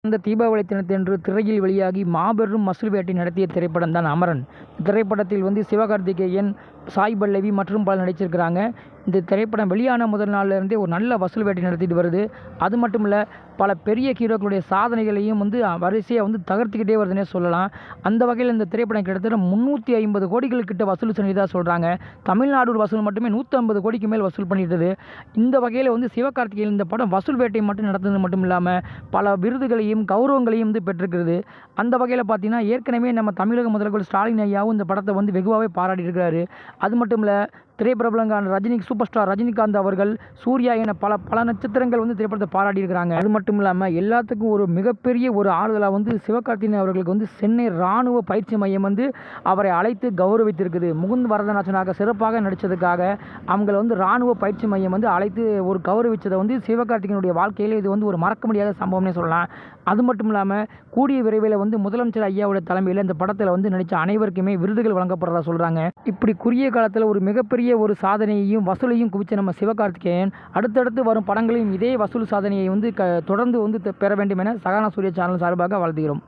இந்த தீபாவளி தினத்தன்று திரையில் வெளியாகி மாபெரும் வசூல் வேட்டை நடத்திய திரைப்படம் தான் அமரன். திரைப்படத்தில் சிவகார்த்திகேயன், சாய் பல்லவி மற்றும் பலர் நடிச்சிருக்கிறாங்க. இந்த திரைப்படம் வெளியான முதல் நாள்லேருந்தே ஒரு நல்ல வசூல் வேட்டை நடத்திட்டு வருது. அது மட்டும் இல்லை, பல பெரிய ஹீரோக்களுடைய சாதனைகளையும் வரிசையாக தகர்த்துக்கிட்டே வருதுன்னே சொல்லலாம். அந்த வகையில் இந்த திரைப்படம் கிட்டத்தட்ட 350 கோடிகள் கிட்ட வசூல் செஞ்சதாக சொல்கிறாங்க. தமிழ்நாடு வசூல் மட்டுமே 150 கோடிக்கு மேல் வசூல் பண்ணிட்டது. இந்த வகையில் சிவகார்த்திகேயன் இந்த படம் வசூல் வேட்டை மட்டும் நடத்துறது மட்டும் இல்லாமல் பல விருதுகளையும் கௌரவங்களையும் பெற்றிருக்கிறது. அந்த வகையில் பார்த்தீங்கன்னா, ஏற்கனவே நம்ம தமிழக முதல்வர் ஸ்டாலின் ஐயாவும் இந்த படத்தை வெகுவாகவே பாராட்டி இருக்கிறாரு. அது மட்டும் இல்லை, திரைப்பிரபலங்கான சூப்பர் ஸ்டார் ரஜினிகாந்த் அவர்கள், சூர்யா என பல நட்சத்திரங்கள் திரைப்படத்தை பாராட்டியிருக்கிறாங்க. அது மட்டும் இல்லாமல் எல்லாத்துக்கும் ஒரு மிகப்பெரிய ஒரு ஆறுதலாக சிவகார்த்திகேயன் அவர்களுக்கு சென்னை இராணுவ பயிற்சி மையம் அவரை அழைத்து கௌரவித்திருக்குது. முகுந்த் வரதராஜனாக சிறப்பாக நடித்ததுக்காக அவங்களை இராணுவ பயிற்சி மையம் அழைத்து ஒரு கௌரவித்ததை சிவகார்த்திகேயனுடைய வாழ்க்கையில் இது ஒரு மறக்க முடியாத சம்பவம்னே சொல்லலாம். அது மட்டும் இல்லாமல் கூடிய விரைவில் முதலமைச்சர் ஐயாவுடைய தலைமையில் இந்த படத்தில் நடித்த அனைவருக்குமே விருதுகள் வழங்கப்படுறதா சொல்கிறாங்க. இப்படி குறுகிய காலத்தில் ஒரு மிகப்பெரிய ஒரு சாதனையையும் வசூலையும் குவிச்ச நம்ம சிவகார்த்திகேயன் அடுத்தடுத்து வரும் படங்களையும் இதே வசூல் சாதனையை தொடர்ந்து பெற வேண்டும் என சகானா சூர்யா சேனல் சார்பாக வாழ்த்துகிறோம்.